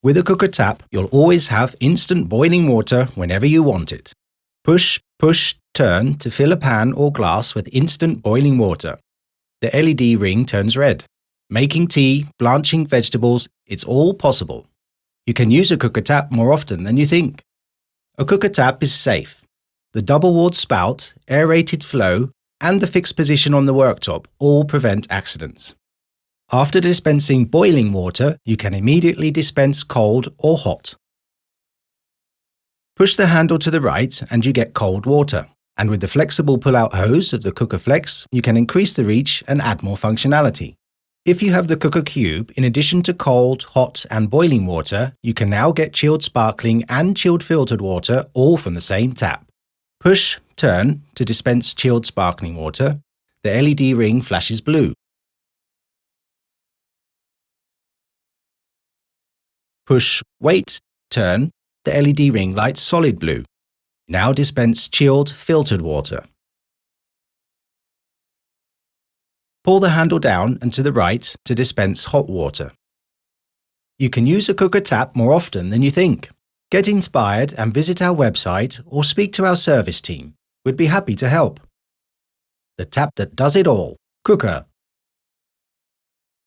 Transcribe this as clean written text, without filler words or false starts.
With a cooker tap, you'll always have instant boiling water whenever you want it. Push, push, turn to fill a pan or glass with instant boiling water. The LED ring turns red. Making tea, blanching vegetables, it's all possible. You can use a cooker tap more often than you think. A cooker tap is safe. The double-walled spout, aerated flow, and the fixed position on the worktop all prevent accidents. After dispensing boiling water, you can immediately dispense cold or hot. Push the handle to the right and you get cold water. And with the flexible pull-out hose of the Cooker Flex, you can increase the reach and add more functionality. If you have the Cooker Cube, in addition to cold, hot and boiling water, you can now get chilled sparkling and chilled filtered water all from the same tap. Push, turn to dispense chilled sparkling water. The LED ring flashes blue. Push, wait, turn. The LED ring lights solid blue. Now dispense chilled filtered water. Pull the handle down and to the right to dispense hot water. You can use a cooker tap more often than you think. Get inspired and visit our website or speak to our service team. We'd be happy to help. The tap that does it all. Quooker.